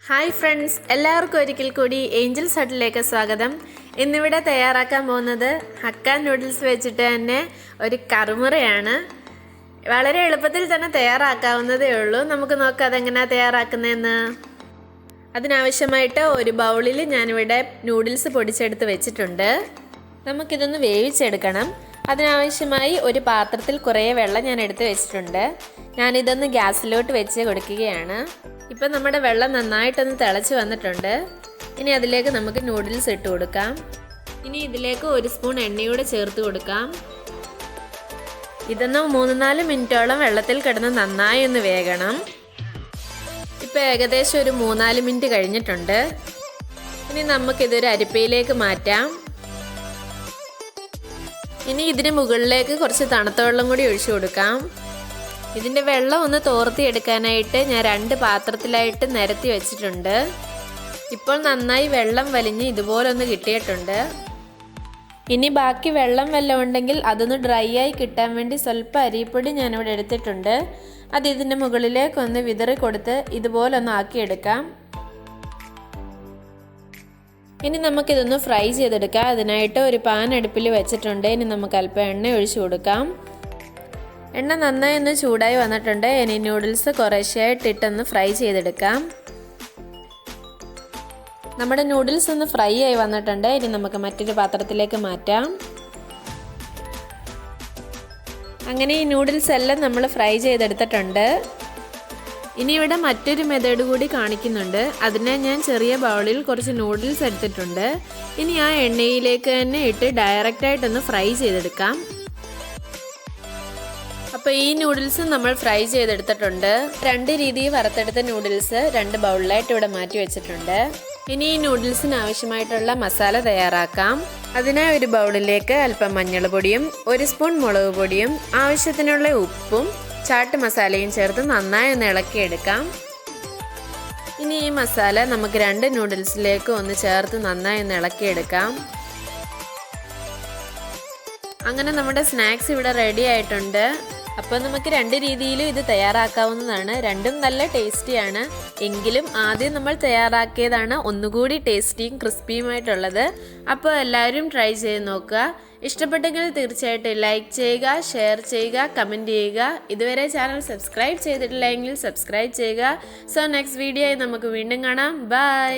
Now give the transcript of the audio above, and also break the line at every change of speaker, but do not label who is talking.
Hi friends, എല്ലാവർക്കും ഒരിക്കൽ കൂടി ഏഞ്ചൽസ് ഹട്ടിലേക്ക് സ്വാഗതം. ഇന്നിവിടെ തയ്യാറാക്കാൻ പോകുന്നത് ഹക്ക നൂഡിൽസ് വെച്ചിട്ട് തന്നെ ഒരു കറുമുറയാണ്. വളരെ എളുപ്പത്തിൽ തന്നെ തയ്യാറാക്കാവുന്നതേ ഉള്ളൂ. നമുക്ക് നോക്കാം അതെങ്ങനെയാണ് തയ്യാറാക്കുന്നതെന്ന്. അതിനാവശ്യമായിട്ട് ഒരു ബൗളിൽ ഞാനിവിടെ നൂഡിൽസ് പൊടിച്ചെടുത്ത് വെച്ചിട്ടുണ്ട്. നമുക്കിതൊന്ന് വേവിച്ചെടുക്കണം. അതിനാവശ്യമായി ഒരു പാത്രത്തിൽ കുറേ വെള്ളം ഞാൻ എടുത്ത് വെച്ചിട്ടുണ്ട്. ഞാനിതൊന്ന് ഗ്യാസിലോട്ട് വെച്ച് കൊടുക്കുകയാണ്. ഇപ്പം നമ്മുടെ വെള്ളം നന്നായിട്ടൊന്ന് തിളച്ച് വന്നിട്ടുണ്ട്. ഇനി അതിലേക്ക് നമുക്ക് നൂഡിൽസ് ഇട്ട് കൊടുക്കാം. ഇനി ഇതിലേക്ക് ഒരു സ്പൂൺ എണ്ണയൂടെ ചേർത്ത് കൊടുക്കാം. ഇതൊന്ന് 3-4 മിനിറ്റോളം വെള്ളത്തിൽ കിടന്ന് നന്നായി ഒന്ന് വേകണം. ഇപ്പം ഏകദേശം ഒരു 3-4 മിനിറ്റ് കഴിഞ്ഞിട്ടുണ്ട്. ഇനി നമുക്കിതൊരു അരിപ്പയിലേക്ക് മാറ്റാം. ഇനി ഇതിന് മുകളിലേക്ക് കുറച്ച് തണുത്ത വെള്ളം കൂടി ഒഴിച്ചു കൊടുക്കാം. ഇതിൻ്റെ വെള്ളം ഒന്ന് തോർത്തിയെടുക്കാനായിട്ട് ഞാൻ 2 പാത്രത്തിലായിട്ട് നിരത്തി വെച്ചിട്ടുണ്ട്. ഇപ്പോൾ നന്നായി വെള്ളം വലിഞ്ഞ് ഇതുപോലൊന്ന് കിട്ടിയിട്ടുണ്ട്. ഇനി ബാക്കി വെള്ളം വല്ലതും ഉണ്ടെങ്കിൽ അതൊന്ന് ഡ്രൈ ആയി കിട്ടാൻ വേണ്ടി സ്വല്പം അരിപ്പൊടി ഞാനിവിടെ എടുത്തിട്ടുണ്ട്. അത് ഇതിൻ്റെ മുകളിലേക്കൊന്ന് വിതറി കൊടുത്ത് ഇതുപോലൊന്ന് ആക്കിയെടുക്കാം. ഇനി നമുക്കിതൊന്ന് ഫ്രൈ ചെയ്തെടുക്കാം. അതിനായിട്ട് ഒരു പാൻ അടുപ്പിൽ വെച്ചിട്ടുണ്ട്. ഇനി നമുക്ക് അല്പം എണ്ണ ഒഴിച്ചു കൊടുക്കാം. എണ്ണ നന്നായി ഒന്ന് ചൂടായി വന്നിട്ടുണ്ട്. ഇനി നൂഡിൽസ് കുറേശ്ശെയായിട്ട് ഇട്ടൊന്ന് ഫ്രൈ ചെയ്തെടുക്കാം. നമ്മുടെ നൂഡിൽസ് ഒന്ന് ഫ്രൈ ആയി വന്നിട്ടുണ്ട്. ഇനി നമുക്ക് മറ്റൊരു പാത്രത്തിലേക്ക് മാറ്റാം. അങ്ങനെ ഈ നൂഡിൽസ് എല്ലാം നമ്മൾ ഫ്രൈ ചെയ്തെടുത്തിട്ടുണ്ട്. ഇനി ഇവിടെ മറ്റൊരു മെത്തേഡ് കൂടി കാണിക്കുന്നുണ്ട്. അതിനെ ഞാൻ ചെറിയ ബൗളിൽ കുറച്ച് നൂഡിൽസ് എടുത്തിട്ടുണ്ട്. ഇനി ആ എണ്ണയിലേക്ക് തന്നെ ഇട്ട് ഡയറക്റ്റായിട്ടൊന്ന് ഫ്രൈ ചെയ്തെടുക്കാം. അപ്പോൾ ഈ നൂഡിൽസ് നമ്മൾ ഫ്രൈ ചെയ്തെടുത്തിട്ടുണ്ട്. 2 രീതിയിൽ വറുത്തെടുത്ത നൂഡിൽസ് 2 ബൗളിലായിട്ട് ഇവിടെ മാറ്റി വെച്ചിട്ടുണ്ട്. ഇനി ഈ നൂഡിൽസിന് ആവശ്യമായിട്ടുള്ള മസാല തയ്യാറാക്കാം. അതിനായി ഒരു ബൗളിലേക്ക് അല്പം മഞ്ഞൾപ്പൊടിയും 1 സ്പൂൺ മുളക് പൊടിയും ആവശ്യത്തിനുള്ള ഉപ്പും ചാട്ട് മസാലയും ചേർത്ത് നന്നായി ഒന്ന് ഇളക്കിയെടുക്കാം. ഇനി ഈ മസാല നമുക്ക് 2 നൂഡിൽസിലേക്ക് ഒന്ന് ചേർത്ത് നന്നായി ഒന്ന് ഇളക്കിയെടുക്കാം. അങ്ങനെ നമ്മുടെ സ്നാക്സ് ഇവിടെ റെഡി ആയിട്ടുണ്ട്. അപ്പോൾ നമുക്ക് 2 രീതിയിലും ഇത് തയ്യാറാക്കാവുന്നതാണ്. രണ്ടും നല്ല ടേസ്റ്റിയാണ്. എങ്കിലും ആദ്യം നമ്മൾ തയ്യാറാക്കിയതാണ് ഒന്നുകൂടി ടേസ്റ്റിയും ക്രിസ്പിയുമായിട്ടുള്ളത്. അപ്പോൾ എല്ലാവരും ട്രൈ ചെയ്ത് നോക്കുക. ഇഷ്ടപ്പെട്ടെങ്കിൽ തീർച്ചയായിട്ടും ലൈക്ക് ചെയ്യുക, ഷെയർ ചെയ്യുക, കമൻറ്റ് ചെയ്യുക. ഇതുവരെ ചാനൽ സബ്സ്ക്രൈബ് ചെയ്തിട്ടില്ലെങ്കിൽ സബ്സ്ക്രൈബ് ചെയ്യുക. സോ നെക്സ്റ്റ് വീഡിയോയിൽ നമുക്ക് വീണ്ടും കാണാം. ബൈ.